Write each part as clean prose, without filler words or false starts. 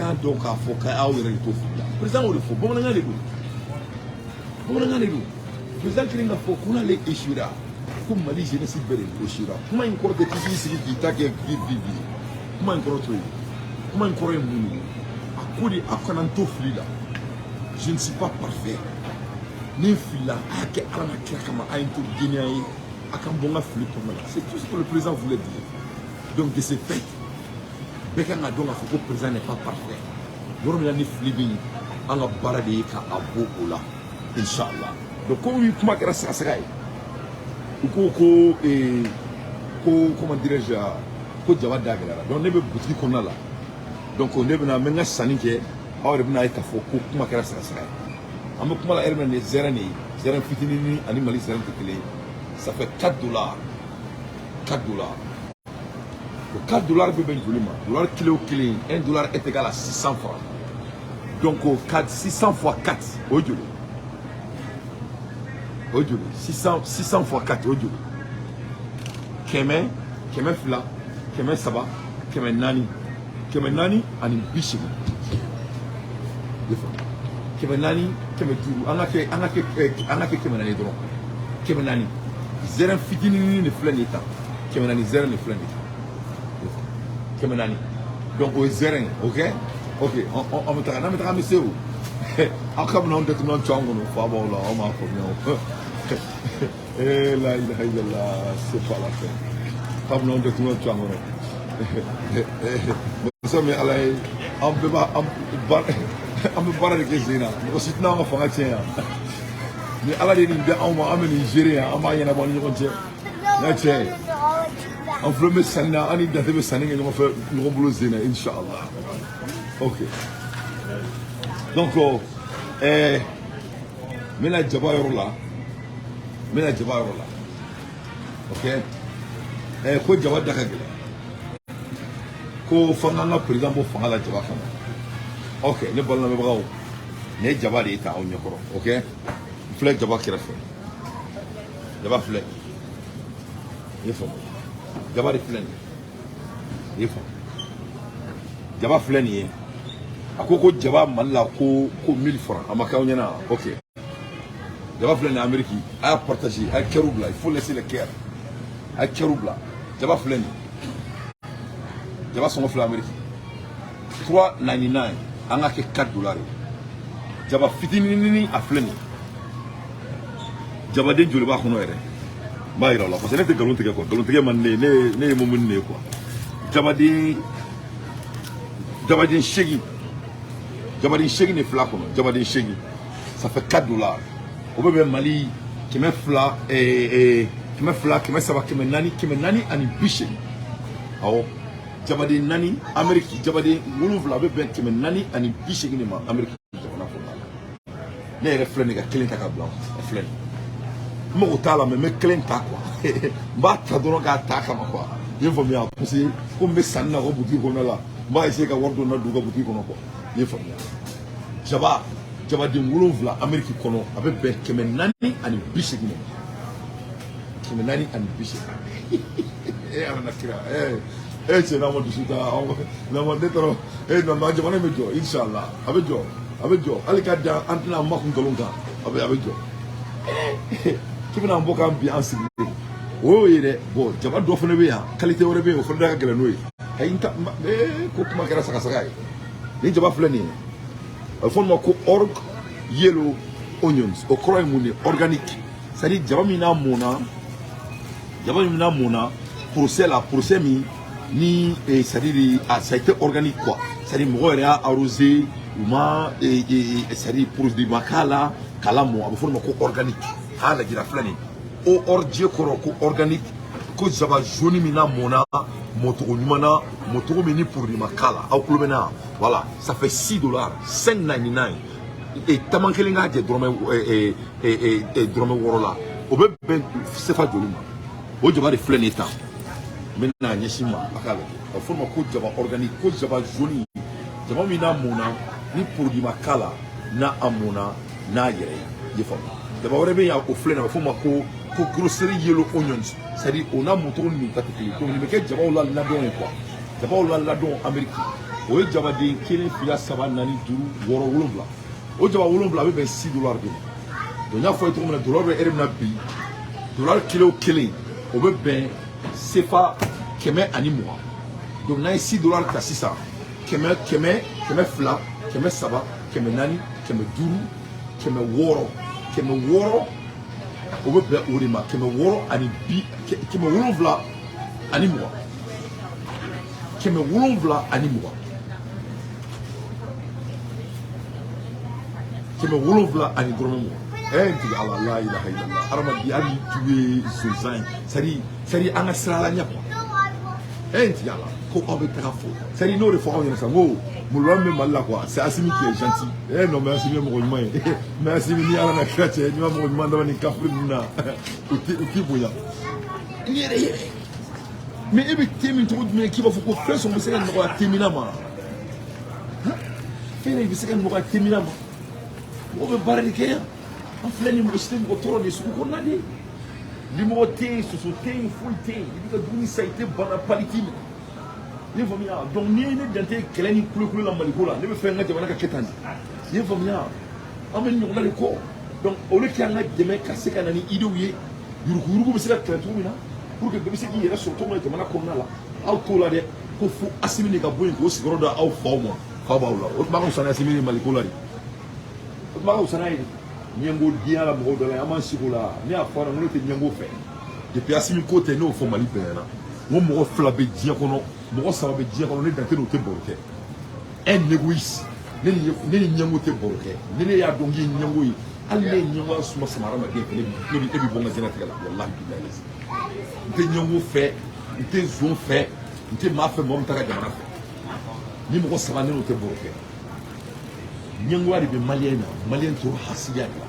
bɛka dɔn k'a fɔ k'aw yɛrɛ de to fili la président y'o de fɔ bamanankan de don président kelen k'a fɔ ko n'ale échouera ko Mali jeunesse bɛɛ de échouera kuma in kɔrɔ tɛ k'i sigi k'i ta kɛ bi kuma in kɔrɔ t'o ye kuma in kɔrɔ ye mun ye a ko de aw kana n to fili la je ne suis pas parfait ni fili la a y'a kɛ Ala n'a kira kama a ye n to Guinéen ye a ka bɔ n ka fili kɔnɔna la c'est tout ce que le président voulait dire donc de ce fait bɛɛ kan ka dɔn k'a fɔ ko président n'est pas parfait yɔrɔ min na ni fili bɛ yen an ka baara de ye k'a bɔ o la inchallah donc comme kuma kɛra sagasaga ye u ko comment dirais-je ko jaba da gɛlɛyara donc ne bɛ butigi kɔnɔna la donc ne bɛna n bɛ n ka sanni kɛ aw yɛrɛ bɛna ye k'a fɔ ko kuma kɛra sagasaga ye an bɛ kuma la yɛrɛ min na nin ye zɛrɛn de ye zɛrɛn fitinin ani Mali zɛrɛn tɛ kelen ye ça fait $4 le $4 peut bien joli ma dollar kilo kelen $1 est égal à 600 francs donc 600 fois 4 o joli 600 fois 4 o joli kɛmɛ fila kɛmɛ saba kɛmɛ naani ani bi seegin kɛmɛ naani kɛmɛ duuru an ka kɛ kɛmɛ naani dɔrɔn kɛmɛ naani zɛrɛn fitinin de filɛ nin ye tan kɛmɛ naani zɛrɛn de filɛ nin ye kɛmɛ naani donc o ye zɛrɛn ok an bɛ taga n'an bɛ taga an bɛ se o aw ka bɛna anw datugu n'an cɔ an kɔnɔ fa b'aw la aw m'a faamuya la ilaha illallah c'est pas la peine aw bɛna anw datugu n'an cɔ an kɔnɔ muso min ala ye an bɛɛ b'a an bɛ baara de kɛ sen na mɔgɔ si tɛna an ka fanga tiɲɛ yan ni ala de ye nin di anw ma an bɛ nin gérer yan an b'a ɲɛnabɔ ni ɲɔgɔn cɛ n'a cɛ ye an filɛ bɛ sanni na an ni Dante bɛ sanni kɛ ɲɔgɔn fɛ ɲɔgɔn bolo sen na inchallah ok donc n bɛna jaba yɔrɔ la ok ko jaba da ka gɛlɛn ko f'an k'an ka président bɔ fanga la jaba kama ok ne balimabeagaw ne ye jaba de ye ta aw ɲɛkɔrɔ ok n filɛ jaba kɛrɛfɛ jaba filɛ i ye faamu jaba de filɛ nin ye i ye faamu jaba filɛ nin ye a ko jaba Mali la ko 1000 francs a ma k'aw ɲɛna ok jaba filɛ nin ye Amérique a y'a partager a ye kɛrw bila il faut laisser les kɛr a ye kɛrw bila jaba filɛ nin ye jaba sɔngɔ filɛ Amérique 3.99 an ka kɛ $4 ye jaba fitinin a filɛ nin ye jabaden joli b'a kɔnɔ yɛrɛ n b'a yira aw la parce que ne tɛ nkalon tigɛ quoi nkalon tigɛ man di ne ye ne ye mɔmuni de ye quoi jabaden 8 de filɛ a kɔnɔ jabaden 8 ça fait $4 o bɛ bɛn Mali kɛmɛ fila kɛmɛ saba kɛmɛ naani ani bi seegin awɔ jabaden 4 Amérique jabaden 7 a bɛ bɛn kɛmɛ naani ani bi seegin de ma Amérique jamana kɔnɔna la ne yɛrɛ filɛ nin ka kelen ta ka bila a filɛ nin n mago t'a la mais n bɛ kelen ta quoi n b'a ta dɔrɔn k'a ta kama quoi i ye faamuya parce que komi n bɛ sanni na o ka butigi kɔnɔna la n b'a essayer ka wari dɔ na don u ka butigi kɔnɔ quoi i ye faamuya jabaden 7 Amérique kɔnɔ a bɛ bɛn kɛmɛ naani ani bi seegin de ma kɛmɛ naani ani bi seegin ala na kira cɛ n'a ma dusu ta n'a ma ne tɔɔrɔ non jamana in bɛ jɔ inchallah a bɛ jɔ hali ka dan an tɛna an makun nkalon kan a bɛ jɔ k'i bɛna an bɔ k'an bi an sigilen o y'o ye dɛ bon jaba dɔ fana bɛ yan qualité wɛrɛ bɛ yen o fana da ka gɛlɛn n'o ye ayi ko kuma kɛra sagasaga ye ni jaba filɛ nin ye a bɛ fɔ nin ma ko org yellow onions o kɔrɔ ye mun ye organique c'est à dire jaba min n'a mɔnna procès min ni c'est à dire ça a été organique quoi c'est à dire mɔgɔ yɛrɛ y'a arrosé u ma c'est à dire produit ma k'a la k'a mɔ a bɛ fɔ nin ma ko organique a lajɛra filɛ nin ye o ordier kɔrɔ ko organique ko jaba jaune min n'a mɔnna mɔcogo ɲuman na mɔcogo min ni produit ma k'a la aw tulo bɛ na voilà ça fait $6 5.99 taman kelen k'a jɛ dɔrɔmɛ 6 la o bɛ bɛn sefa joli ma o jaba de filɛ nin ye tan n bɛ n'a ɲɛsin ma a k'a lajɛ a bɛ fɔ nin ma ko jaba organique ko jaba jaune jaba min n'a mɔnna ni produit ma k'a la n'a a mɔnna n'a yɛrɛ ye i ye faamu jaba wɛrɛ bɛ yan o filɛ nin a bɛ fɔ nin ma ko grosserie yellow onions c'est à dire o n'a mɔcogo ni nin ta tɛ kelen donc nin bɛ kɛ jabaw la ladon ye quoi jabaw la ladon Amérique o ye jabaden kelen fila saba naani duuru wɔɔrɔ wolonwula o jaba wolonwula a bɛ bɛn $6 de ma donc n y'a fɔ ye cogo min na dollar bɛ heure min na bi dollar kilo kelen o bɛ bɛn CFA 120 donc n'a ye $6 ta sisan 100 100 200 300 400 500 600 600 o bɛ bɛn o de ma 600 ani 700 ani 20 700 ani 20 700 ani dɔrɔmɛ 20 tigi ala la ilaha illallah adamaden hali tu ye zonzan ye c'est à dire an ka sira la ɲɛ quoi tigi ala ko aw bɛ taga fo c'est à dire n'o de fɔ aw ɲɛna sisan ko mulubali min bɛ Mali la quoi c'est Assimi qui est gentil non mais Assimi ye mɔgɔ ɲuman ye mais Assimi ni ala na kira cɛ n'i ma mɔgɔ ɲuman dama ni kafiri ninnu na o t'i bonya n yɛrɛ yɛrɛ mais e bɛ te min cogo jumɛn k'i b'a fɔ ko fɛn sɔn bɛ se ka nɔgɔya te mina ma fɛn de bɛ se ka nɔgɔya te mina ma mɔgɔ bɛ baara de kɛ yan an filɛ ni mɔgɔ si tɛ mɔgɔ tɔɔrɔ de sugu kɔnɔna de limɔgɔ tɛ yen soso tɛ yen foyi tɛ yen i bɛ ka dumuni san i tɛ bana pali t'i minɛ i ye faamuya donc ni ye ne dan tɛ kɛlɛ ni kulekule la Maliko la ne bɛ fɛ n ka jamana ka kɛ tan de i ye faamuya an bɛ ɲɔgɔnna de kɔ donc olu kɛ an ka dɛmɛ ka se ka na ni idéw ye yuruguyurugu bɛ se ka kɛlɛ cogo min na pour que bɛɛ bɛ se k'i yɛrɛ sɔrɔ cogo min na jamana kɔnɔna la aw t'o la dɛ ko fo Assimi de ka bɔ yen k'o sigiyɔrɔ da aw faw ma faw b'aw la o tuma ka fisa ni Assimi ni Maliko la de o tuma ka fisa n'a ye de ɲɛngo diya la mɔgɔw dɔ la an b'an sigi o la ne y'a fɔ a ɲɛna n ko ne tɛ ɲɛngo fɛ depuis Assimi ko tɛ ne y'o fɔ Mali bɛɛ ɲɛna n ko mɔgɔ 2 bɛ diɲɛ kɔnɔ mɔgɔ 3 bɛ diɲɛ kɔnɔ ne dan tɛ n'o tɛ baro kɛ un égoïste ne ni ɲɛngo tɛ baro kɛ ni ne y'a dɔn k'i ye ɲɛngo ye hali ne ye ɲɛngo suma sama hadamaden fɛ ne bɛ bɔ n ka diɲɛlatigɛ la walahi bilahi n tɛ ɲɛngo fɛ n tɛ zon fɛ n tɛ maa fɛ mɔgɔ min ta ka jamana fɛ ni mɔgɔ 3 ne n'o tɛ baro kɛ ɲɛngoya de bɛ maliyɛn na maliyɛn tora hasidiya de la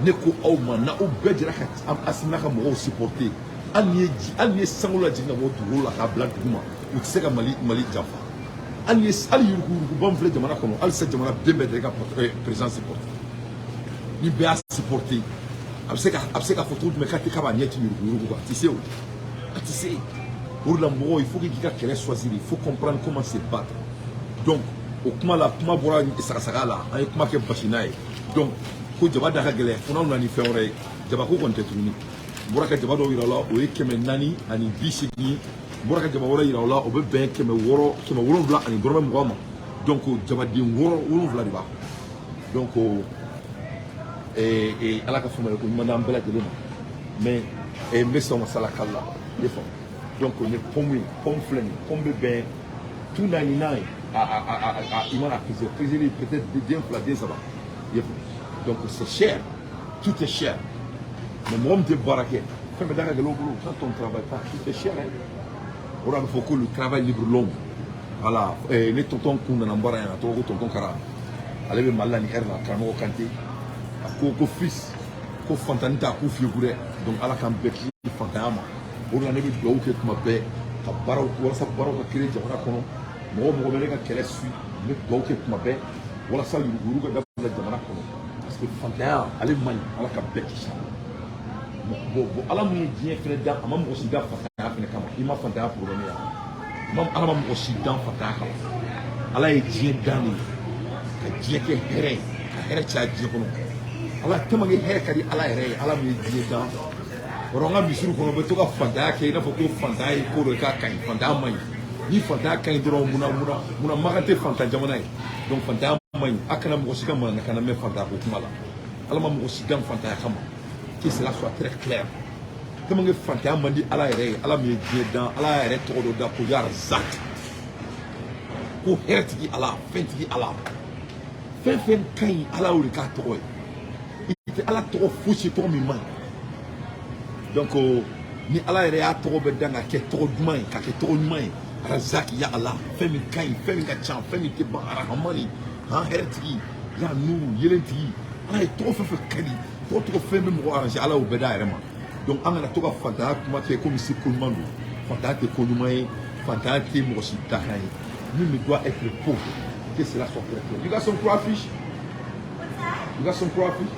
ne ko aw ma n'aw bɛɛ jɛra ka Assimi ka mɔgɔw supporter hali ni ye sango la jigin ka bɔ dugukolo la k'a bila dugu ma u tɛ se ka Mali janfa hali yuruguyuruguba min filɛ jamana kɔnɔ halisa jamana den bɛɛ de ka président supporter ni bɛɛ y'a supporter a bɛ se ka fɔ cogo jumɛn k'a b'a ɲɛ ci yuruguyurugu kan a tɛ se o a tɛ se o de la mɔgɔw il faut k'i ka kɛlɛ choisir il faut comprendre comment se battre donc o kuma la kuma bɔra sagasaga la an ye kuma kɛ basi n'a ye donc ko jaba da ka gɛlɛn fo n'aw nana ni fɛn wɛrɛ ye jabako kɔni tɛ tuguni n bɔra ka jaba dɔw yira o la o ye 480 ani 80 n bɔra ka jaba wɛrɛ yira o la o bɛ bɛn 700 ani dɔrɔmɛ 20 ma donc jabaden 7 de b'a donc ala ka faamuya ko ɲuman d'an bɛɛ lajɛlen ma mais n bɛ sɔn ka salakali la i ye faamu donc ni pomme ye pomme filɛ nin pomme bɛ bɛn 299 il m'a accusé peut-être den 2 den 3 i ye faamu donc c'est cher tout est cher mais mɔgɔ min tɛ baara kɛ fɛn bɛɛ da ka gɛlɛn o bolo quand on travaille pas tout est cher hein o de b'a fɔ ko le travail libre l'homme voilà ne tonton kun nana n baara yan a tɔgɔ ko tonton Kara ale bɛ Mali la ni heure la karamɔgɔ Kante a ko fils ko fantani t'a k'u fiyeku dɛ donc ala k'an bɛɛ kisi fantanya ma o de la ne bɛ dugawu kɛ tuma bɛɛ ka baaraw walasa baaraw ka kéré jamana kɔnɔ mɔgɔ bɛ ne ka kɛlɛ su n bɛ dugawu kɛ tuma bɛɛ walasa yuruguyurugu ka dabila jamana kɔnɔ parce que fantanya ale man ɲi ala ka bɛɛ kisi bon ala mun ye diɲɛ fɛnɛ da a ma mɔgɔ si da fantanya fɛnɛ kama i ma fantanya problème ya ala ma mɔgɔ si dan fantanya kama ala ye diɲɛ dan de ka diɲɛ kɛ hɛrɛ ye ka hɛrɛ caya diɲɛ kɔnɔ ala tellement que hɛrɛ ka di ala yɛrɛ ye ala mun ye diɲɛ dan yɔrɔ n ka misiri kɔnɔ bɛ to ka fantanya kɛ i n'a fɔ ko fantanya ye ko dɔ k'a ka ɲi fantanya man ɲi ni fantanya ka ɲi dɔrɔn munna makan tɛ fantan jamana ye donc fantanya man ɲi a kana mɔgɔ si ka mankan kana mɛn fantanya ko kuma la ala ma mɔgɔ si dan fantanya kama que cela soit très clair tellement que fantanya man di ala yɛrɛ ye ala min ye diɲɛ dan ala yɛrɛ tɔgɔ dɔ da ko Yarazak ko hɛrɛ tigi ala fɛn tigi ala fɛn fɛn ka ɲi ala y'o de k'a tɔgɔ ye i tɛ ala tɔgɔ fosi tɔgɔ min man ɲi donc ni ala yɛrɛ y'a tɔgɔ bɛ dan ka kɛ tɔgɔ duman ye ka kɛ tɔgɔ ɲuman ye Yarazak ya ala fɛn min ka ɲi fɛn min ka ca fɛn min tɛ ban arahamani hɛrɛ tigi ya nuru yelen tigi ala ye tɔgɔ fɛn fɛn ka di tɔgɔ fɛn bɛ mɔgɔ arranger ala y'o bɛɛ da yɛrɛ ma donc an kana to ka fantanya kuma kɛ komi si ko ɲuman don fantanya tɛ ko ɲuman ye fantanya tɛ mɔgɔ si dakan ye min doit être pauvre que cela soit très clair. You got some crawfish? You got some crawfish?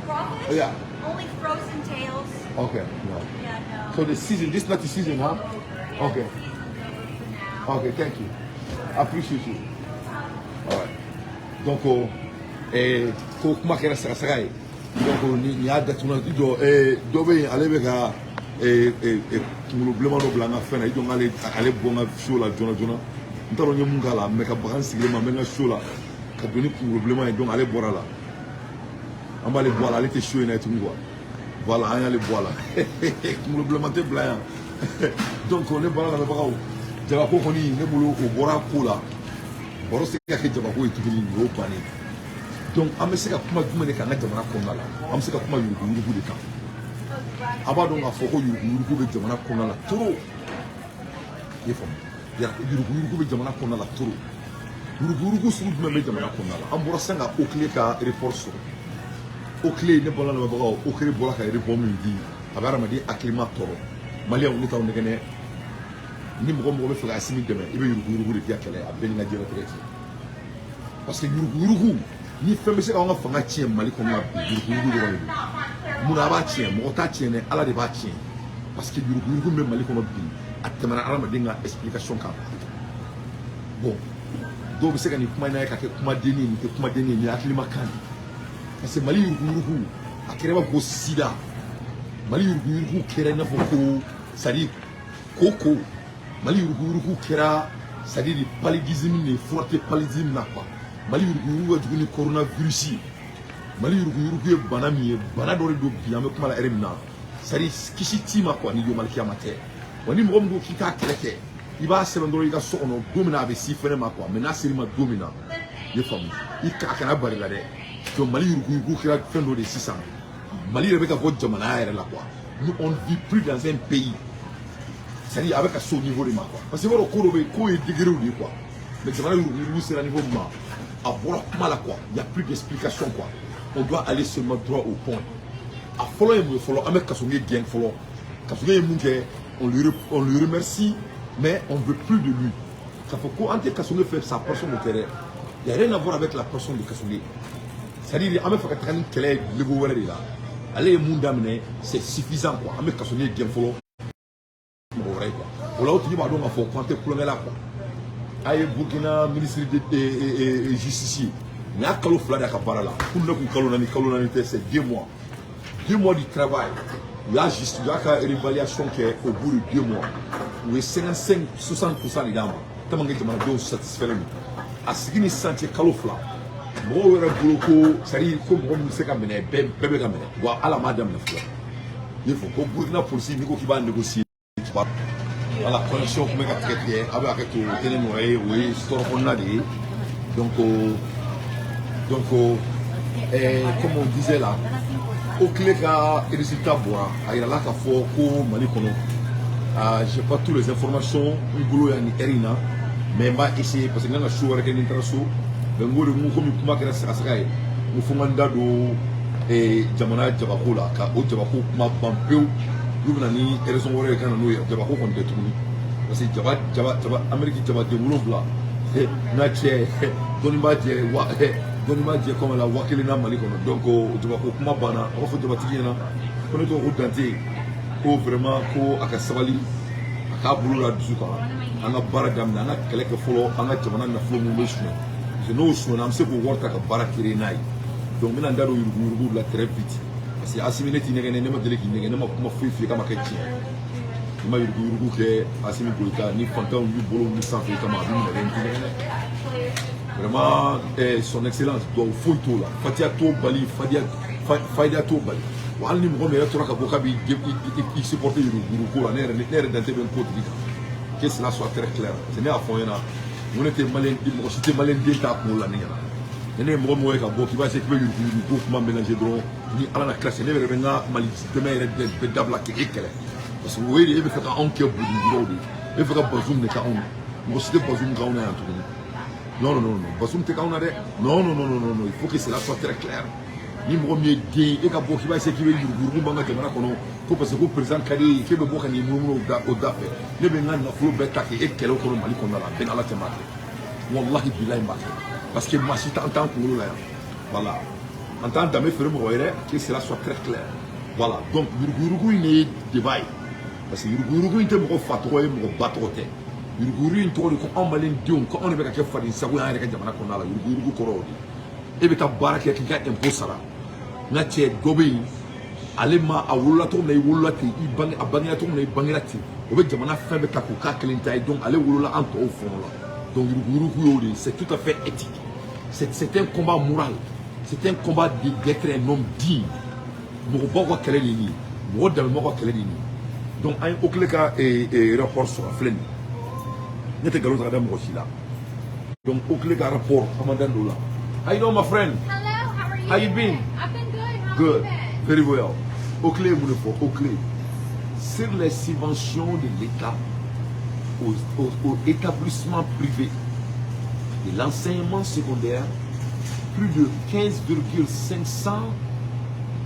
Crawfish? Oh, yeah. Only frozen tails. Okay, no. Yeah, no. So the season, this is not the season, huh? Okay. Now. Okay, thank you. appreciate you. All right. Donc, ko kuma kɛra sagasaga ye. Donc, ni y'a datuna i jɔ dɔ bɛ yen ale bɛ ka kunkolo bilenman dɔ bila an ka fɛn na i jɔ ale bɔ n ka show la joona joona n t'a dɔn n ye mun k'a la mɛ ka bagan sigilen ma n bɛ n ka show la ka don ni kunkolo bilenman ye donc ale bɔra la an b'ale bɔ a la ale tɛ show in na tuguni quoi voilà an y'ale bɔ a la kunkolo bilenman tɛ bila yan donc ne baara lamɛnbagaw jabako kɔni ne bolo o bɔra ko la baro se ka kɛ jabako ye tuguni nin y'o bannen donc an bɛ se ka kuma jumɛn de kan an ka jamana kɔnɔna la an bɛ se ka kuma yuruguyurugu de kan a b'a dɔn k'a fɔ ko yuruguyurugu bɛ jamana kɔnɔna la trop i ye faamu yuruguyurugu bɛ jamana kɔnɔna la trop yuruguyurugu sugu jumɛn bɛ jamana kɔnɔna la an bɔra sisan ka Okle ka report sɔrɔ Okle ne bɔra lamɛnbagaw Okle bɔra ka report min di a bɛ hadamaden hakilima tɔɔrɔ maliyɛnw ne t'aw nɛgɛnɛ ni mɔgɔ bɛ fɛ ka Asimi dɛmɛ i bɛ yuruguyurugu de kɛ kɛlɛ a bɛɛ ni ka diɲɛlatigɛ cɛ parce que yuruguyurugu ni fɛn bɛ se ka an ka fanga tiɲɛ Mali kɔnɔ bi yuruguyurugu dɔrɔn de don mun na a b'a tiɲɛ mɔgɔ t'a tiɲɛ dɛ Ala de b'a tiɲɛ parce que yuruguyurugu bɛ Mali kɔnɔ bi a tɛmɛna hadamaden ka explication kan bon dɔw bɛ se ka nin kuma in na ka kɛ kumaden ye nin tɛ kumaden ye nin hakilima kan parce que Mali yuruguyurugu a kɛra i b'a fɔ ko sida Mali yuruguyurugu kɛra i n'a fɔ ko c'est à dire koko Mali yuruguyurugu kɛra c'est à dire paludisme ni fura tɛ paludisme na quoi Mali yuruguyurugu ka jugu ni coronavirus ye Mali yuruguyurugu ye bana min ye bana dɔ de don bi an bɛ kuma la heure min na c'est à dire kisi t'i ma quoi ni yomalikiyama tɛ wa ni mɔgɔ min ko k'i k'a kɛlɛ kɛ i b'a sɛbɛn dɔrɔn i ka so kɔnɔ don min na a bɛ si fɛnɛ ma quoi mais n'a ser'i ma don min na i ye faamu i a kana bari la dɛ donc Mali yuruguyurugu kɛra fɛn dɔ de sisan Mali yɛrɛ bɛ ka bɔ jamana yɛrɛ la quoi nous on ne vit plus dans un pays c'est à dire a bɛ ka se au niveau de ma quoi parce que i b'a dɔn ko dɔ bɛ yen k'o ye degré de ye quoi mais jamana yuruguyurugu sera niveau min ma a bɔra kuma la quoi il y a plus d'explication quoi on doit aller seulement droit au point a fɔlɔ ye mun ye fɔlɔ an bɛ Kasonge gɛn fɔlɔ Kasonge ye mun kɛ on lui remercie mais on veut plus de lui ça fait ko an tɛ Kasonge fɛ sa personne de tɛ dɛ il y a rien à voir avec la personne de Kasonge c'est à dire an bɛ fɛ ka taga ni kɛlɛ ye niveau wɛrɛ de la ale ye mun daminɛ c'est suffisant quoi an bɛ Kasonge gɛn fɔlɔ mɔgɔ wɛrɛ quoi o la o tigi b'a dɔn k'a fɔ ko an tɛ kulonkɛ la quoi a ye Burkina ministre de justice ye nin y'a kalo 2 de a ka baara la kun ne kun kalo naani tɛ c'est 2 mois 2 mois du travail u y'a ka réévaluation kɛ au bout de 2 mois u ye 55-60% de d'a ma tellement que jamanadenw satisfait don a sigi ni sisan cɛ kalo 2 mɔgɔw yɛrɛ bolo ko c'est à dire ko mɔgɔ min bɛ se ka minɛ bɛɛ bɛ ka minɛ wa ala m'a daminɛ fɔlɔ i fɔ ko Burkina polisi n'i ko k'i b'a négocier voilà connexion tun bɛ ka tigɛ a bɛ hakɛ to o tɛ ne nɔ ye o ye tɔɔrɔ kɔnɔna de ye donc comme on disait là Okle ka résultat bɔra a yirala k'a fɔ ko Mali kɔnɔ j'ai pas toutes les informations n bolo yan ni heure in na mais n b'a essayer parce que n kan ka show wɛrɛ kɛ ni n taara so mais n ko de n ko komi kuma kɛra sagasaga ye n ko fo n ka n da don jamana jabako la ka o jabako kuma ban pewu n'u bɛna ni raison wɛrɛ ye ka na n'o ye jabako kɔni tɛ tuguni parce que jaba Amérique jabaden 7 n'a cɛ dɔnnibaa jɛ kɔmɛ la 1000 na Mali kɔnɔ donc jabako kuma banna a b'a fɔ jabatigi ɲɛna ko ne tɔgɔ ko Dante ko vraiment ko a ka sabali a k'a bolo la dusu kan an ka baara daminɛ an ka kɛlɛ kɛ fɔlɔ an ka jamana nafolo min bɛ suɲɛ parce que n'o suɲɛna an bɛ se k'o wari ta ka baara créer n'a ye donc n bɛna n da don yuruguyurugu la très vite parce que Asimi ne t'i nɛgɛnɛ ne ma deli k'i nɛgɛ ne ma kuma foyi f'i ye k'a ma kɛ tiɲɛ i ma yuruguyurugu kɛ Asimi Goyita ni fantanw y'u bolo ni sanfɛ i kama a b'i nɛgɛ n t'i nɛgɛnɛ vraiment son excellence donc foyi t'o la fatiya t'o bali fayida t'o bali wa hali ni mɔgɔ min yɛrɛ tora ka bɔ k'a b'i supporter yuruguyurugu la ne yɛrɛ dante bɛ n ko tigi kan que cela soit très clair parce que ne y'a fɔ n ɲɛna n ko ne tɛ maliyɛn mɔgɔ si tɛ maliyɛn den t'a kunkolo la ne ɲɛna ne ye mɔgɔ mɔgɔ ye ka bɔ k'i b'a se k'i bɛ yuruguyurugu kuma mélanger dɔrɔn ni ala na classe ne yɛrɛ bɛ n ka Mali dɛmɛ yɛrɛ bɛɛ dabila k'e kɛlɛ parce que o ye de e bɛ fɛ ka anw kɛ budurujuraw de ye e bɛ fɛ ka Bazoum de k'anw na mɔgɔ si tɛ Bazoum k'anw na yan tuguni non Bazoum tɛ k'anw na dɛ non il faut que cela soit très clair ni mɔgɔ min ye den e ka bɔ k'i b'a se k'i bɛ yuruguyurugu b'an ka jamana kɔnɔ ko parce que ko président ka di ye k'e bɛ bɔ ka n'i munumunu o da fɛ ne bɛ n ka nafolo bɛɛ ta k'e kɛlɛ o kɔnɔ Mali kɔnɔna la bɛɛ ni ala cɛ m'a kɛ wallahi bilahi n b'a kɛ parce que maa si t'an kunkolo la yan voilà an t'an danbe feere mɔgɔ ye dɛ que cela soit très clair voilà donc yuruguyurugu in de ye débat ye parce que yuruguyurugu in tɛ mɔgɔ fa tɔgɔ ye mɔgɔ ba tɔgɔ tɛ yuruguyurugu in tɔgɔ de ko anw maliyɛndenw ko anw de bɛ ka kɛ faden sago y'an yɛrɛ ka jamana kɔnɔna la yuruguyurugu kɔrɔ o de e bɛ taa baara kɛ k'i ka impôt sara n ka cɛ dɔ bɛ yen ale ma a wolola cogo min na i wolola ten a bangera cogo min na i bangera ten o bɛ jamana fɛn bɛɛ ta k'o k'a kelen ta ye donc ale wolola an tɔw fɔlɔ la donc yuruguyurugu y'o de c'est tout à fait éthique c'est un combat moral c'est un combat d'être un homme digne mɔgɔbaw ka kɛlɛ de ye nin ye mɔgɔ danbemaw ka kɛlɛ de ye nin ye donc an ye Oakley ka rapport sɔrɔ a filɛ nin ye ne tɛ nkalon ta ka da mɔgɔ si la donc Oakley ka rapport commandant dɔ la how you doing my friend Hello, how are you? how you been I've been good. How good have you been? very well Oakley mu ne fɔ Oakley sur les subventions de l'État aux établissements privés de l'enseignement secondaire plus de 15,500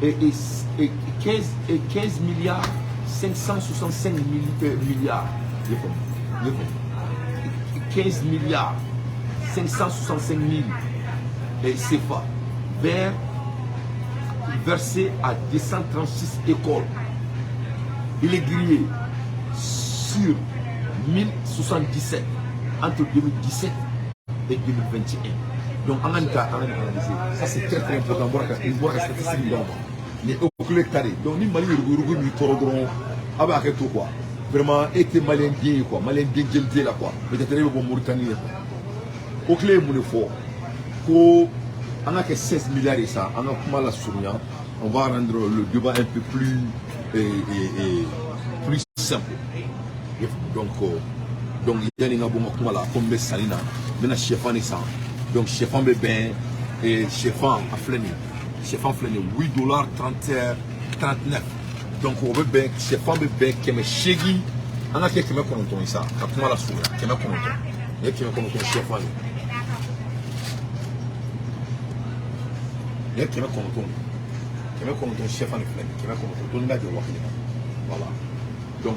et 15 milliards 565 milliards 15 milliards 565 000 CFA versé à 236 écoles. Il est grillé sur 1077 entre 2017 et 2021. Donc, on a analysé. Ça, c'est très très important. Il faut que statistique mais Oakley carré. Donc, ni Mali Yuruguyurugu ni Torodron, avec tout quoi. Vraiment, était malien bien quoi. Malien bien gelé là quoi. Mais t'es bon Mauritanie. Oakley est mon fort. Ko, on a que 16 milliards et ça. On a comment la souvenir. On va rendre le débat un peu plus plus simple. Donc il y a des gens qui ont comme Salina, maintenant chefan est ça. Donc chefan bébé et chefan a fléné. Chefan fléné $8.39. Donc on veut bien chefan bébé qui me chégui. On a quelqu'un qui me connaît ça. Comment la souris qui me connaît. Il y a qui me connaît chefan. Il y a qui me connaît. Qui me connaît chefan fléné. Qui me connaît. Donc là je vois. Voilà. Donc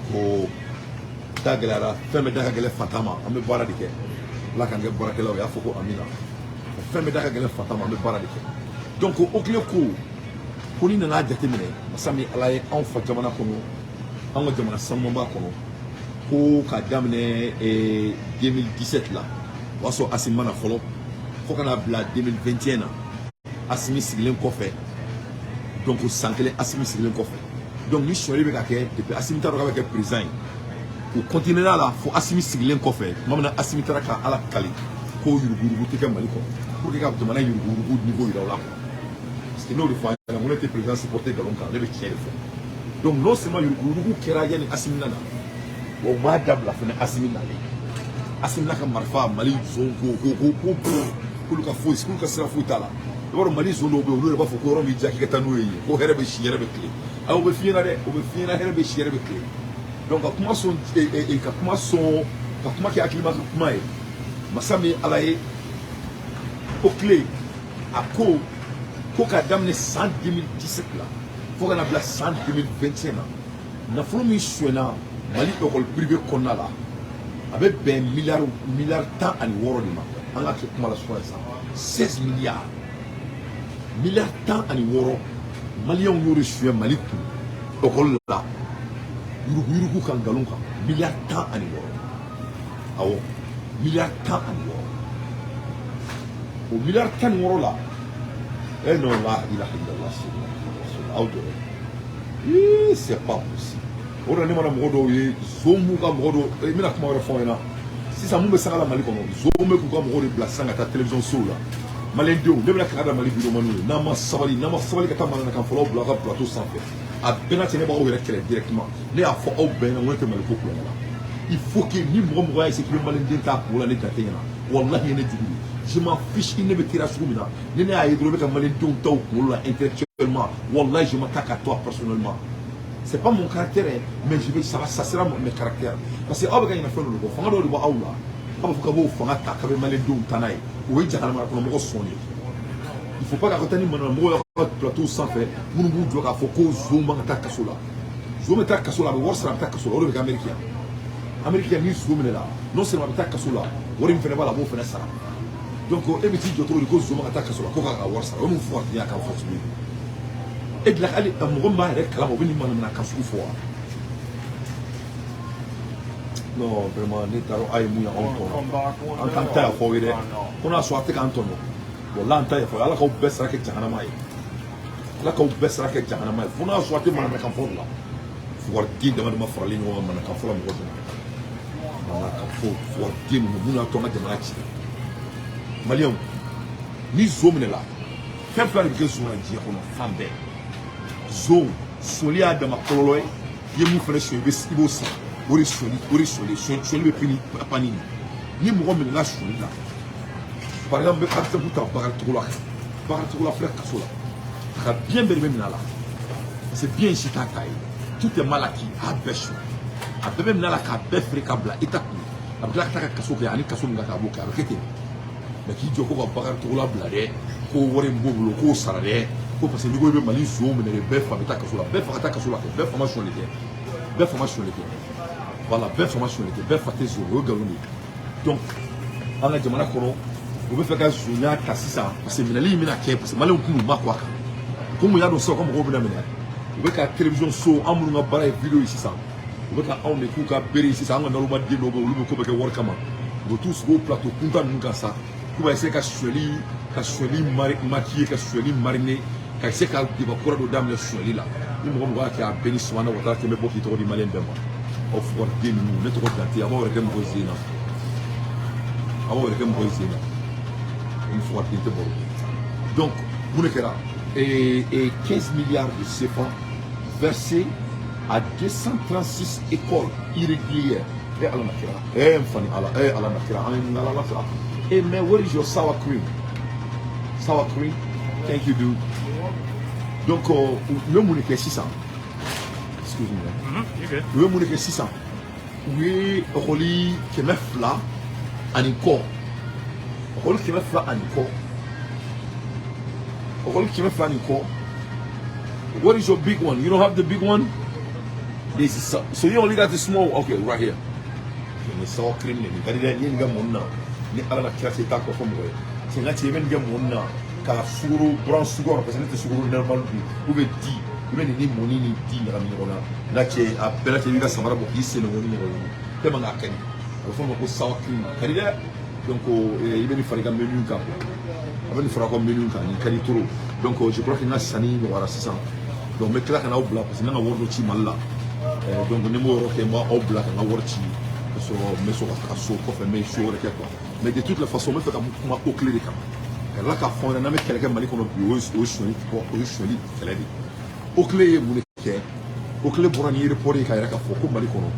Daglara, femme d'Agale Fatama, on me baradike. Là, quand je baradike, il y a Foko Amina. Femme d'Agale Fatama, on me baradike. Donc, au clé coup, pour nous, on a déterminé, Sami Alaye, en fait, Jamana Kono, en fait, Jamana Samamba Kono, pour qu'Adamne 2017 là, on soit Asimana Folo, faut qu'on a bla 2021, Asimi Siglen Kofé. Donc, au Sankele, Asimi Siglen Kofé. Donc, nous sommes arrivés à et puis Asimi Taro avec président. Au continent là, il faut Assimi Siglen Kofé. Maintenant, Assimi Taraka à la Kali. Ko Yuruguyurugu Tika Maliko. Pour que tu aies Yuruguyurugu niveau il là. Parce que nous, des fois, on était présent supporter Galonka, le tien le fait. Donc, non seulement Yuruguyurugu Kerayan et Assimi Nana. Au Madame la fin Assimi Nana. Assimi Naka Marfa, Mali Zongo, Gogo, Kuluka Fouis, Kuluka Serafutala. Alors, Mali Zono, on ne va pas faire un Jackie Katanoui, au Herbe Chiere Beclé. Ah, on veut finir à Herbe Chiere Beclé. Donc, comment sont comment qui a climat comment est Massami Alaye Oakley à quoi qu'à dame 100 2017 là faut qu'on a bla 100 2021 là n'a fallu missionner Mali école privée qu'on a là avec ben milliards temps à niveau de ma en a que comment la soit ça 16 milliards temps à niveau Mali on nous reçu Mali tout école là Yuruguyurugu kan galon kan milliard temps ani woro awo milliard temps ani woro o milliard temps woro la eh non la ilaha illallah c'est pas possible o da ne mana modo ye zomu ka modo mina kuma wala fo ina si ça mu be sanga la Mali kono zomu ku ka modo bla sanga ta télévision so la Malien de ne bla ka da Mali video manu na ma sabali ka ta mana kan folo bla ka plateau sans faire a bena tene ba o yɛrɛ kɛlɛ directement ne y'a fɔ aw bɛɛ ɲɛna ko Mali ko kulonkɛ la il faut que ni mɔgɔ y'a essayer que maliyɛnden t'a kulo la ne jate ɲɛna wallahi ne jugu je m'en fiche ne bɛ tera sugu min na ni ne y'a ye dɔrɔn i bɛ ka maliyɛndenw taw kunkolo la intellectuellement wallahi je m'attaque à toi personnellement c'est pas mon caractère mais je vais ça sera mes caractères parce que aw bɛ ka ɲinɛ fɛn dɔ de kɔ fanga dɔw de b'aw la aw b'a fɔ k'a b'o fanga ta k'a bɛ maliyɛndenw ta n'a ye o ye jahanama kɔnɔ mɔgɔ sɔn ye il faut pas qu'à côté de moi plateau sans faire nous nous devons faire que zoom à ta casola zoom à ta casola mais voir ça à ta casola on est américain ni zoom là non seulement à ta casola on est fait pas la bonne fenêtre ça donc et puis tu dois trouver zoom à ta casola quoi à voir ça on nous faut il y a qu'à force et de la aller à mon mari avec la mobile man na casola fois non vraiment ne taro ay mu ya on to an kan ta fo ire kuna so ate kan to no wala an ta fo ala ko besra ke jahannama ay ala ko besra ke jahannama ay funa so ate man kan fo la for di dama dama farali no man kan fo la mo ko man kan fo for di no mu na to ma jama ci malion ni zomne la fɛn fila de bɛ kɛ zon na diɲɛ kɔnɔ fan bɛɛ zon sɔnli y'a dama kɔlɔlɔ ye i ye mun fana sɔn i b'o san o de sɔnli bɛ pani ni mɔgɔ minɛ na sɔnli la par exemple exemple ta Bakaricogo la filɛ kaso la a ka biɲɛ bɛɛ de bɛ minɛ a la parce que biɲɛ si t'a ta ye tout est mal acquis a bɛɛ sɔn a bɛɛ bɛ minɛ a la k'a bɛɛ feere k'a bila État kun a bɛ tila ka taa ka kaso kɛ ani kaso min ka kan a b'o kɛ a bɛ kɛ ten mais k'i jɔ ko ka Bakaricogo la bila dɛ ko wari in b'o bolo k'o sara dɛ ko parce que n'i ko i bɛ Mali zon minɛ de bɛɛ fa bɛ taa kaso la bɛɛ fa ka taa kaso la kɛ bɛɛ fa ma sɔnli kɛ bɛɛ fa ma sɔnli kɛ voilà bɛɛ fa ma sɔnli kɛ bɛɛ fa tɛ zon o ye nkalon de ye donc an ka jamana kɔnɔ u bɛ fɛ ka zonya ta sisan parce que minɛli in bɛna kɛ parce que maliyɛnw tun ma ko a kan ko mun y'a dɔn sisan ko mɔgɔw bɛna minɛ u bɛ ka télévision so an minnu ka baara ye vidéo ye sisan u bɛ ka anw de k'u ka bere ye sisan an ka naloma den dɔw bɛ olu bɛ ko bɛ kɛ wari kama u bɛ t'u sigi o plateau kuntan ninnu kan sa k'u b'a essayer ka suɲɛli maquiller ka suɲɛli mariner ka essayer ka débat kura dɔ daminɛ suɲɛli la ni mɔgɔ mɔgɔ y'a kɛ a bɛɛ ni Sumana Watara tɛ n bɛ bɔ k'i tɔgɔ di maliyɛn bɛɛ ma aw fugariden ninnu ne tɔgɔ Dante a b'aw yɛrɛ kɛ mɔgɔ zen na a b'aw yɛrɛ kɛ mɔgɔ zen na ni fugariden tɛ baro donc mun de kɛra 15 milliards de CFA versés à 236 écoles irrégulières. Allah nakira. Mfani Allah. Allah nakira. Allah nakira. Hey man, what is your sour cream? Sour cream? Thank you, dude. Donc, le monde est 600. Excuse me. Le monde est 600. Oui, Roli qui met fla en encore. Roli qui met fla en encore. Roli qui met fla en encore. What is your big one? You don't have the big one? This is so you only got the small. Okay, right here. Ni sour cream ni. Kadi dia ni ga monna. Ni ala nakira se ta ko fo mo. Se ngati men ga monna. Ka suguru brown sugar parce que c'est suguru normal ou be di ou be ni moni ni di na mi rona na ke a bela ke ga samara bo isse no ni ro te manga kani o fo ko sour cream kadi da donc ibe ni fariga menu ka abani fara ko menu ka ni kadi toro donc je crois que na sani no wara 600 donc me kla kana obla parce que na wordo ci malla donc ni mo ro ke ma obla kana worci so me so ka so ko fe me so re ke quoi mais de toute la façon me fait ma au clé de kam la ka fond na me keleke mali kono bi o shoni kele di o clé ye mun ke o clé borani report ka ira ka fo ko mali kono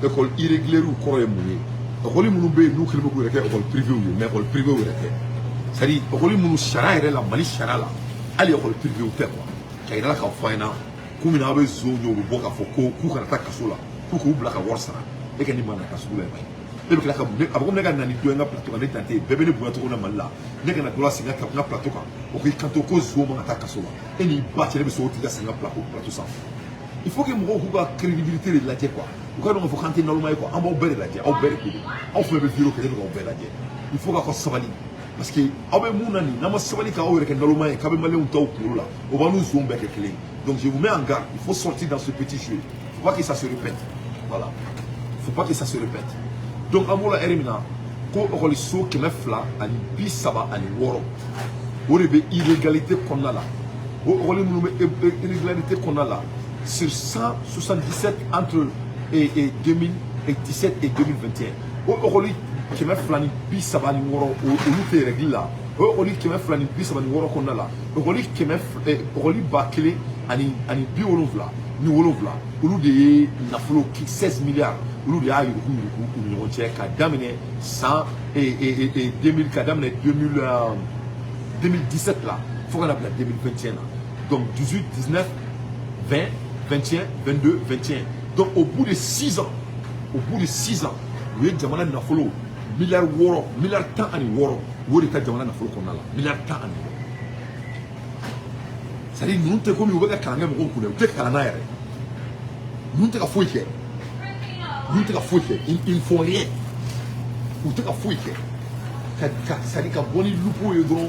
école irrégulière ko re mun école mun be nu kelme ko reke école privé ou mais école privé ou reke c'est-à-dire école mun shara ira la mali shara la ali école privé ou te quoi ka ira ka fo ina ku mina be zo nyo bo ka fo ko ku ka ta kaso la ku ko bla ka worsara e ka ni mana kaso la bay e be ka abako ne ga nani do nga plateau ka ne tante bebe ne buya to ko na malla ne ga na dola singa ka na plateau ka o ko kanto ko zo ma ta kaso la e ni ba tele be so ti ga singa plateau ça il faut que mo ko ga crédibilité de la tie quoi o ka do fo kanté na luma ko amba o bere la tie o bere ko o fo be viro ke o bere la tie il faut ga ko sabali parce que abe munani na ma sabali ka o reke na luma ka be malé un taw ko la o ba nous zo be ke clé donc je vous mets en garde il faut sortir dans ce petit jeu il faut pas que ça se répète voilà il faut pas que ça se répète. Donc amola erimina ko okoli so keme fla ani bi saba ani woro o de be illégalité konna la o okoli munu be illégalité konna la sur 177 entre 2017 et 2021 o okoli keme fla ni bi saba ni woro o lu te règle la o okoli keme fla ni bi saba ni woro konna la okoli keme okoli bakle ani bi wolofla ni wolofla o lu de nafolo 16 milliards olu de y'a yuruku ni ɲɔgɔn cɛ ka daminɛ 2000 ka daminɛ 2017 la fo ka na bila 2021 la donc 18 19 20 21 22 21 donc au bout de 6 ans u ye jamana nafolo miliyari 6 miliyari 10 ani 6 o de ka jamana nafolo kɔnɔna la miliyari 10 ani 6 c'est à dire ninnu tɛ komi u bɛ ka kalan kɛ mɔgɔw kun dɛ u tɛ kalan na yɛrɛ ninnu tɛ ka foyi kɛ. Nous te ils font rien. Ou te fouille. C'est-à-dire qu'à boni lupo y dron,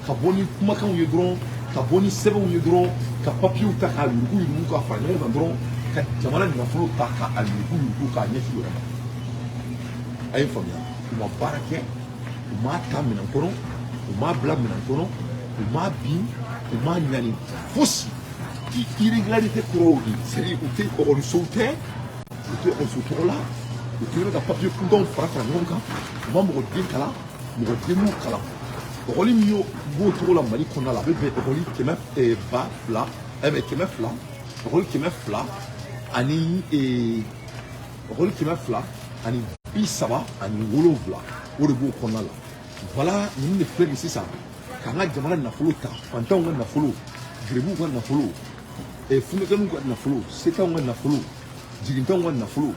qu'à boni kumakan y dron, qu'à boni sebe y dron, qu'à papier ou ta ka lupo y dron, qu'à faire un dron, qu'à jamana na folo ta ka lupo ka nyefi. ay famia uma barake uma tamina kono uma blamina kono uma bi uma nyani fosi irrégularité kurodi c'est o te o sauté o te o sauté là o te ka papier kundon fara ngonka uma mo din kala mo dinu kala o li mio go to la mali kona la bebe o li kemef e ba fla ebe kemef fla o li kemef fla ani e o li kemef fla ani bi saba ani wolofla o de go kona la voilà ni ne fait ici ça kanga jamana na fulu ta fantan na fulu grebu na fulu e funekanu na fulu seta na fulu jigintan na fulu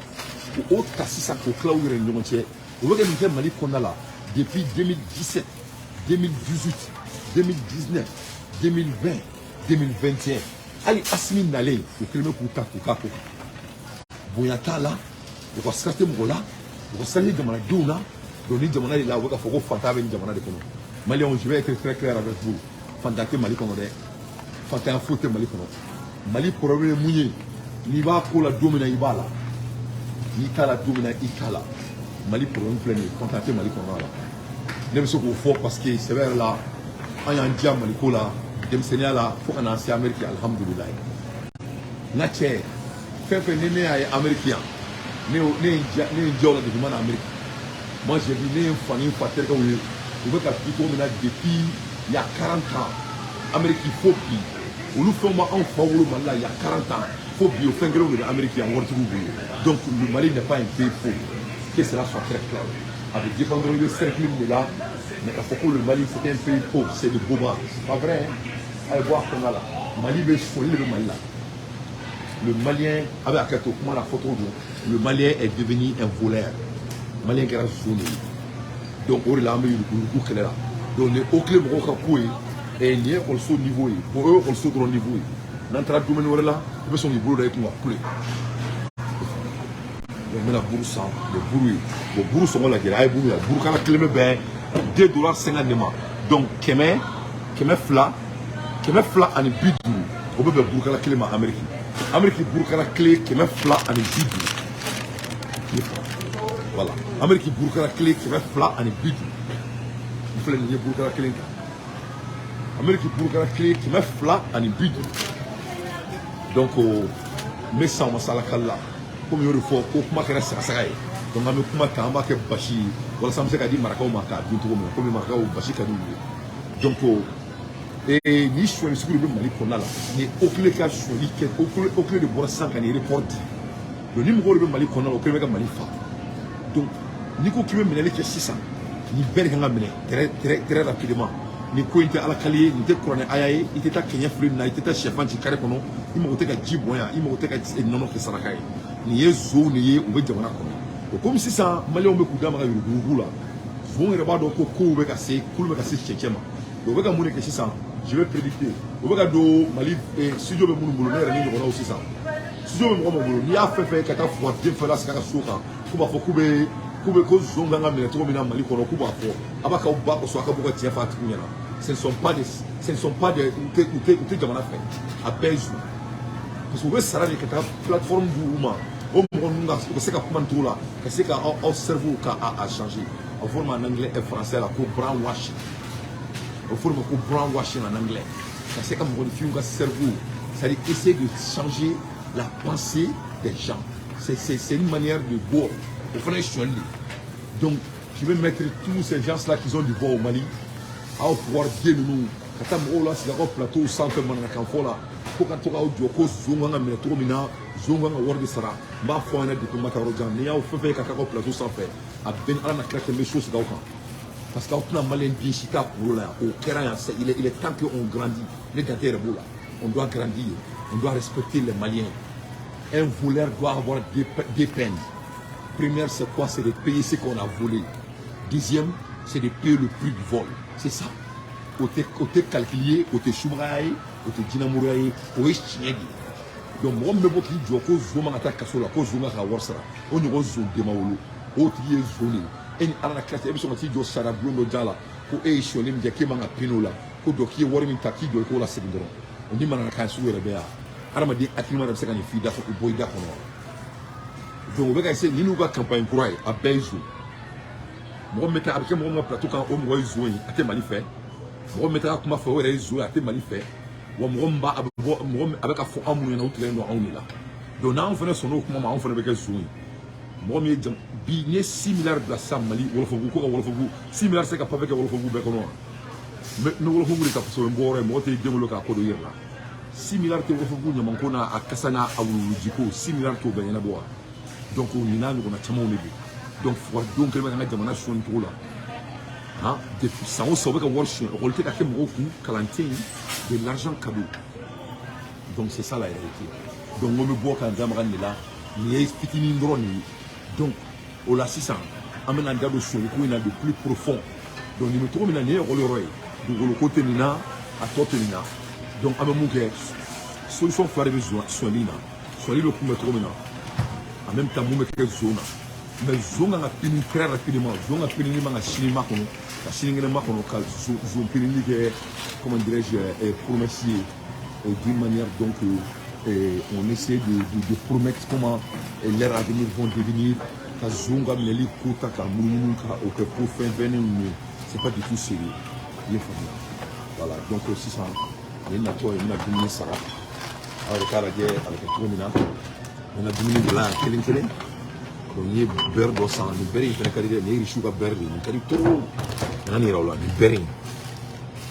o tasi sa ko clawire nyonche o be ke mali kona la depuis 2017 2018 2019 2020 2021 ali asmi nale o kelme kuta kuka boyata la o ko skate mola o ko sani jamana duna doni jamana la o ka foko fanta be jamana de kono mali on je vais être très clair avec vous fanta ke mali kono de fanta fote mali kono mali problème munye ni ba ko la domina ibala ni kala domina ikala mali problème plein fanta ke mali kono la ne be so ko fo parce que c'est vers là anya ndia mali ko la dem senyala fo kana si amerique alhamdulillah na che fefe nene ay américain ne jola de man amérique moi j'ai vu ne fani fater ko we o ka fi ko mena depuis il y a 40 ans amérique faut bi o lu fo ma en fawlo mala il y a 40 ans faut bi o fengelo de américain wortu bu donc le Mali n'est pas un pays faux que cela soit très clair avec dépendre de cercle de là mais il faut que le Mali c'est un pays pauvre c'est de boba c'est pas vrai hein? Allez voir qu'on a là Mali veut folie le Mali là le Malien avec Akato comment la photo de le Malien est devenu un voleur Malien qui a zone donc on l'a mis le coup là donc les au club on a coué et il y a aussi niveau pour eux aussi dans niveau n'entra domaine là ils veulent son niveau là qui va couler mais la bourse le bruit le bourse on la guerre bourse la bourse la clé ben $2.50 donc keme fla en bidu on peut bourse la clé ma Amérique bourse la clé keme fla en bidu voilà Amérique bourse la clé keme fla en bidu il faut les bourse la clé Amérique bourse la clé keme fla en bidu donc mais ça on sala kala comme il faut kuma kera sagaye donc on kuma tamba ke bashi wala sam se ka di maraka o maka bintu comme maraka o bashi ka donc et ni choix sur le Mali qu'on a là ni aucun cas sur aucun de boire sans qu'on report le numéro de Mali qu'on a aucun mec Mali fa donc ni ko kiwe menele ke 600 ni bel nga mene très rapidement ni ko inte ala kali ni te kurane ayaye ite ta Kenya flou na ite ta chefan ci kare kono ni mo te ka jiboya ni mo te ka nono ke sarakaye ni yezo ni ye ube jamana kono comme si ça Mali on be kudama ka yurugula bon reba do ko be ka se kulu be ka se chechema do be ka mune ke 600 je vais prédicter o be ka do Mali studio be munu mulu ne re ni ko na 600 studio be mo mulu ni a fe ka ta fo de fe la ska ka soka ko ba fo kube ko zonga nga mele to mina Mali kono ko ba fo abaka o ba ko so aka buka tia fa tunya na ce ne sont pas des ou jamana fait à Bezu parce que ça là que ta plateforme du Ouma au monde que c'est comment tout là que c'est qu'au cerveau a changé en forme en anglais et français là pour brown washing en forme pour brown washing en anglais que c'est comme modifier un cerveau c'est essayer de changer la pensée des gens c'est une manière de boire au fond donc je vais mettre tous ces gens là qui ont du bois au Mali à pouvoir dire nous quand on là c'est le plateau centre manana kan fola ko kan to ka o ko zunga nga mena to mina zunga nga word sara ma fo na de mata rojan ni ya fefe ka ko plateau sans fait a ben ala na krate mes choses ga kan parce que on a malin bien chita pour là au Kéran il est temps qu'on grandit les gâteaux là on doit grandir on doit respecter les Maliens un voleur doit avoir des peines première c'est quoi c'est de payer ce qu'on a volé deuxième c'est de payer le prix du vol c'est ça côté calculé côté choubraï côté dinamouraï côté chiedi donc moi me beaucoup qui joue cause zoma attaque kasola cause zoma ka warsara on y rose de maolo o tie zone en ala classe e biso mati jo sara blondo jala ko e shole mi jake manga pinola ko doki wori mi taki do ko la segindoro on dit manana kan suwere be ya arama di atima da sekani fi da ko boy da kono donc be ka ese ni nuga campagne kurai a Bezu mɔgɔ min bɛ a bɛ kɛ mɔgɔ min ka plateau kan o mɔgɔ ye zon ye a tɛ Mali fɛ mɔgɔ min bɛ taa kuma fɔ o yɛrɛ ye zon ye a tɛ Mali fɛ wa mɔgɔ min a bɛ bɔ mɔgɔ min a bɛ ka fɔ anw minnu ɲɛna o tigɛlen don anw de la donc n'anw fana sɔnn'o kuma ma anw fana bɛ kɛ zon ye mɔgɔ min ye bi n'i ye 6 miliyari bila sisan Mali wolofobugu ko ka wolofobugu 6 miliyari se ka papier kɛ wolofobugu bɛɛ kɔnɔ wa ni wolofobugu de ka fɔ o ye bɔyɔrɔ ye mɔgɔ tɛ den wolo k'a ko dɔ i yɛrɛ la 6 miliyari tɛ wolofobugu ɲamanko n'a a kasa n'a a wuluwulujiko 6 miliyari t'o bɛɛ ɲɛnabɔ wa donc nin n'a ɲɔgɔnna camanw de don donc fugadenw kɛlen bɛ ka an ka jamana sɔnni cogo la hein depuis san o san u bɛ ka wari sɔn ekɔli tɛ ka kɛ mɔgɔw kun kalan tɛ yen de l'argent cadeau donc c'est ça la réalité donc n ko n bɛ bɔ ka n da maga nin de la nin ye fitinin dɔrɔn nin ye donc o la sisan an bɛna an da don sɔnni ko in na de plus profond donc nin bɛ cogo min na nin ye ekɔli yɔrɔ ye dugukolo ko tɛ nin na a tɔ tɛ nin na donc an bɛ mun kɛ solution fila de bɛ sɔnni na sɔnni bɛ kunbɛn cogo min na en même temps mun bɛ kɛ zon na mais zon kan ka pini très rapidement zon ka pinini man ka sini makɔnɔ ka sinikɛnɛ makɔnɔ ka zon pinini kɛ comment dirais-je promesse ye d'une manière donc on essaie de promettre comment leur avenir vont devenir ka zon ka minɛli ko ta ka munumunu ka o kɛ ko fɛn ninnu c'est pas du tout sérieux i ye faamuya voilà donc sisan nin natɔ ye n bɛna dumuni sara aw yɛrɛ k'a lajɛ a bɛ kɛ cogo min na n bɛna dumuni dilan yan kelen kelen donc n ye bɛri dɔ san nin bɛri in fɛnɛ ka di dɛ nin ye riche ka bɛri de ye nin ka di trop n ka nin yɛrɛ o la nin bɛri in nin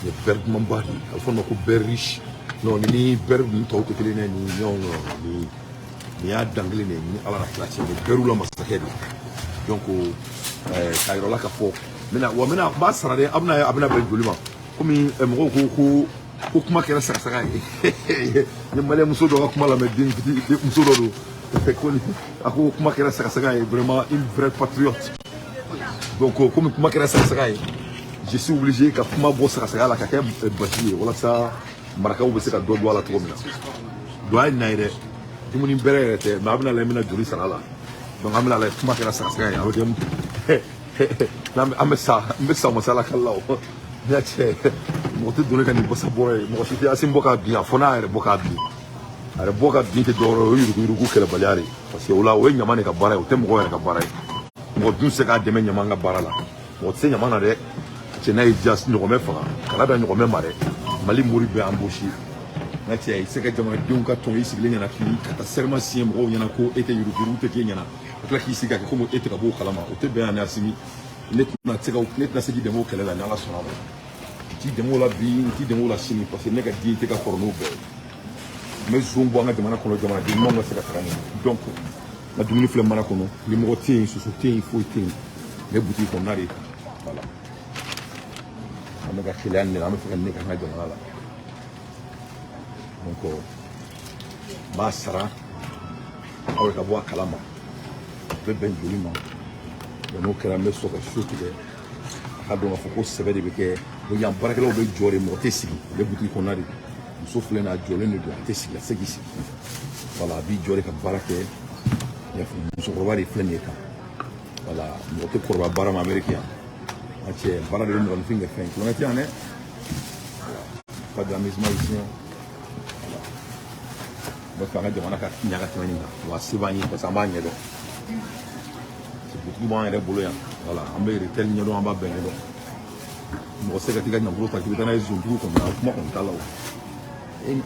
ye bɛri dumanba de ye a bɛ fɔ o ma ko bɛri riche non ni bɛri ninnu tɔw tɛ kelen dɛ nin ɲɔgɔn nin y'a dan kelen de ye ni ala na tila cɛ nin bɛriw la masakɛ de donc k'a yɔrɔ la ka fɔ wa n b'a sara dɛ a bɛna bɛn joli ma komi mɔgɔw ko kuma kɛra sagasaga ye ni maliyɛn muso dɔ ka kuma lamɛn den muso dɔ don a ko kuma kɛra sagasaga ye vraiment une vraie patriote donc komi kuma kɛra sagasaga ye je suis obligé ka kuma bɔ sagasaga la ka kɛ basi ye walasa marakaw bɛ se ka dɔ don a la cogo min na donc a ye na ye dɛ dumuni bɛrɛ yɛrɛ tɛ mais a bɛna lajɛ n bɛna joli sara a la donc an bɛna lajɛ kuma kɛra sagasaga ye a bɛ kɛ an bɛ sa masala kala la o ne y'a cɛ mɔgɔ tɛ don ne ka nin basa bɔra ye mɔgɔ si tɛ asi bɔ k'a bin a fɔ n'a yɛrɛ bɔ k'a bin a yɛrɛ bɔ ka bin tɛ dɔwɛrɛ ye o ye yurugu kɛlɛbaliya de ye parce que o la o ye ɲama de ka baara ye o tɛ mɔgɔ yɛrɛ ka baara ye mɔgɔ dun tɛ se k'a dɛmɛ ɲama ka baara la mɔgɔ tɛ se ɲama na dɛ cɛ n'a ye diya ɲɔgɔnmɛ faga kala bɛ ɲɔgɔnmɛ ma dɛ mali mori bɛ embauché n ka cɛ i tɛ se ka jamanadenw ka tɔn i sigilen ɲɛna fili ka taa serment signer mɔgɔw ɲɛna ko e tɛ yurugu tɛ k'e ɲɛna ka tila k'i sigi ka kɛ komi e tɛ ka bɔ o kalama o tɛ bɛn yan ni asimi ne tɛna se k'i dɛmɛ o kɛlɛ la ni ala sɔnna ma ti dɛmɛ o la bi n ti dɛmɛ o la sini parce que ne ka di tɛ ka kɔrɔ n'o bɛɛ ye n bɛ zon bɔ an ka jamana kɔnɔ jamanaden ɲumanw ka se ka taga ɲɛ donc n ka dumuni filɛ mana kɔnɔ limɔgɔ tɛ yen soso tɛ yen foyi tɛ yen n bɛ butigi kɔnɔna de kan voilà an bɛ ka keleya nin de la an bɛ fɛ ka ne ka n ka jamana la donc n b'a sara aw yɛrɛ ka bɔ a kalama a bɛ bɛn joli ma n'o kɛra n bɛ sɔrɔ ka so tigɛ a ka dɔn k'a fɔ ko sɛbɛ de bɛ kɛ yan baarakɛlaw bɛ jɔ de mɔgɔ tɛ sigi u bɛ butigi kɔnɔna de muso filɛ nin a jɔlen de don a tɛ sigi a tɛ se k'i sigi voilà a b'i jɔ de ka baara kɛ musokɔrɔba de filɛ nin ye tan voilà mɔgɔ tɛ kɔrɔba baara ma Amérique yan a cɛ baara de bɛ mɔgɔninfin kɛ fɛn kulonkɛ tɛ yan dɛ pas d'amusement ici voilà n bɛ fɛ an ka jamana ka ɲa ka tɛmɛ nin kan wa se b'an ye parce que an b'a ɲɛ dɔn butigi b'an yɛrɛ bolo yan voilà an bɛ retail ɲɛdɔn an b'a bɛɛ ɲɛdɔn mɔgɔ se ka t'i ka nafolo ta k'i bɛ taa n'a ye zontigiw kɔnɔ a kuma kɔni t'a la o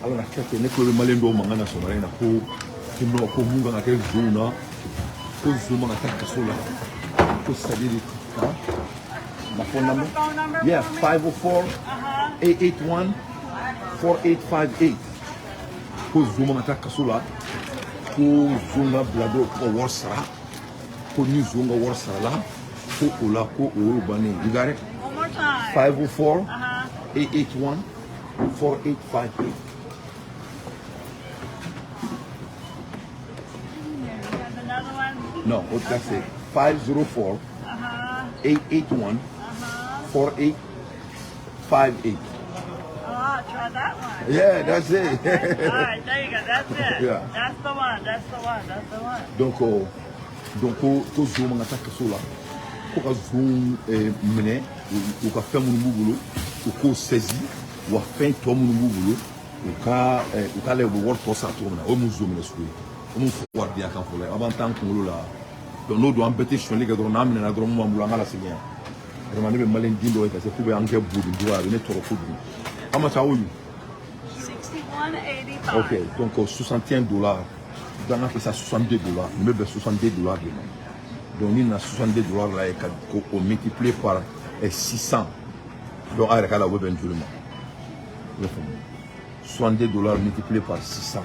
ala na kɛ ten ne tulo bɛ maliyɛn dɔw mankan na sɔgɔmada in na ko mun kan ka kɛ zonw na ko zon man ka taa kaso la ko c'est à dire ma phone number yeah 504 881 4858 ko zon man ka taa kaso la ko zon ka bila dɔw ko wari sara ko ni zon ka wari sara la ko o la ko o y'o bannen you got it 504 881 4858 No, that's it. 504 881 4858. Try that one. Yeah, that's it. All right, there you go. That's it. Yeah. That's the one. That's the one. That's the one. Donc, ko zoom nga tak kaso la. Ko ka zoom mene, ou ka fɛn minnu b'u bolo, u k'o saisi, wa fɛn tɔ minnu b'u bolo, u ka lɛ u bɛ wari tɔ sara cogo min na, o ye mun zoom minɛ sugu ye. O mun fɔ wari di a kan fɔlɔ ye. A b'an t'an kunkolo la. Donc n'o don an bɛɛ tɛ sonyali kɛ dɔrɔn n'an minɛna dɔrɔn mun b'an bolo an ka lasegin yan. vraiment ne bɛ maliyɛn den dɔ ye ka se k'u bɛ an kɛ bodi duga a bɛ ne tɔɔrɔ kojugu how much are you? 61.85. Ok, donc $61 dans fait ça $62 mais $62 de moi donc il y a $62 là et qu'on multiplie par 600 donc à la web injurement $62 multiplié par 600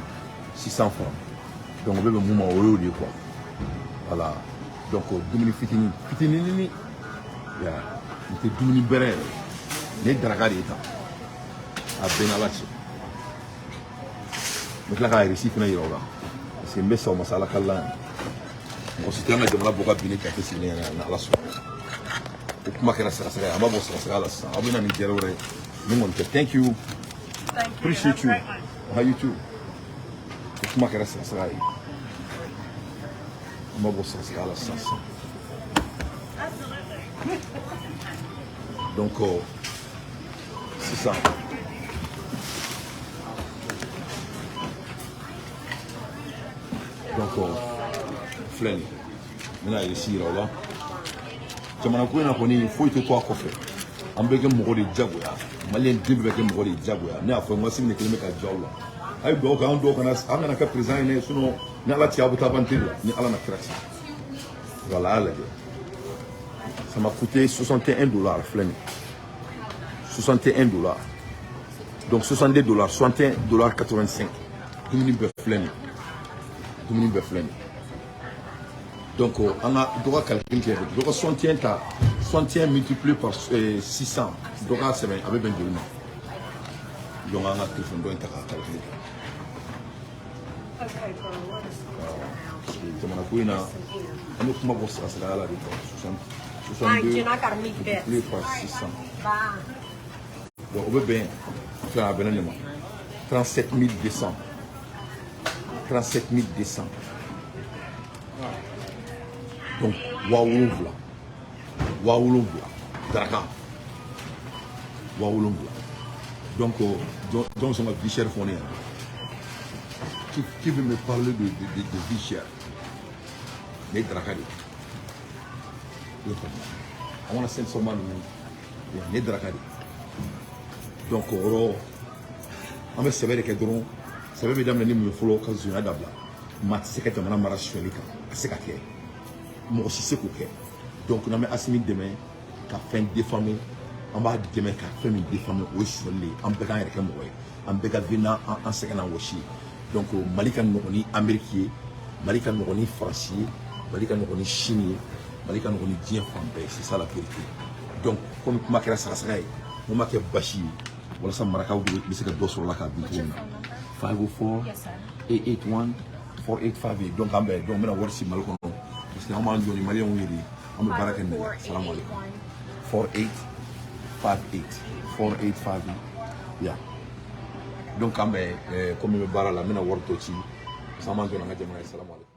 francs donc on veut le moment au lieu quoi voilà donc dumuni fitini ni ya c'est dumuni bere ne draga de ta a benalachi mais là ka réussi fina yoga c'est mbesa o masala kala o sitana de la boka bini ka kesini na ala so o kuma kera sara sara ama bo sara sara la sa abuna ni jerore ni mon thank you appreciate you how you too o kuma kera sara sara ama bo sara sara la sa donc c'est ça donc flène maintenant il est ici là jamana ko na ko ni foyi te to akɔfɛ an bɛ kɛ mɔgɔ de jagoya maliyɛn den bɛ kɛ mɔgɔ de jagoya ne y'a fɔ n ka sini ne kelen bɛ ka jaw la a ye dugawu kɛ an dɔw kana an kana kɛ président ye ne sinon ni ala ci a bɛ taa ban teli la ni ala na kira ci voilà a lajɛ ça m'a coûté $61 flène $61 donc $62 $61.85 dumuni bɛɛ flène dumuni bɛɛ flène donc on a droit à calcul donc 61 multiplié par 600 donc c'est bien avec 22 donc on a téléphone donc on a calculé on a quoi na on a comment vous ça sera là 62 multiplié par 600 donc on veut bien faire un bénéfice 37 200 donc wawulunvla draka wawulunvla donc on va vie chère fournie qui veut me parler de vie chère les draka I want to send someone les draka donc on va se faire que drone ça veut dire que nous follow quand je n'adapte mat c'est que tu m'as marre sur les cas c'est qu'à quel moi aussi c'est quoi donc on a mis assimilé demain qu'à fin déformé on va demain qu'à fin déformé aussi les en béguin avec moi en béguin vina en second en aussi donc Malika n'oni américain Malika n'oni français Malika n'oni chinois Malika n'oni bien français c'est ça la vérité donc comme ma kera sarasai moi ma ke bashi wala sa maraka bi se ka do sur la ka bi 504 881 485 donc ambe donc mena worsi mal ko parce que on m'a donné malien on yiri on me baraka ne salam alaikum 4858 yeah donc ambe comme me bara la mena worto ci sama donné nga jama salam alaikum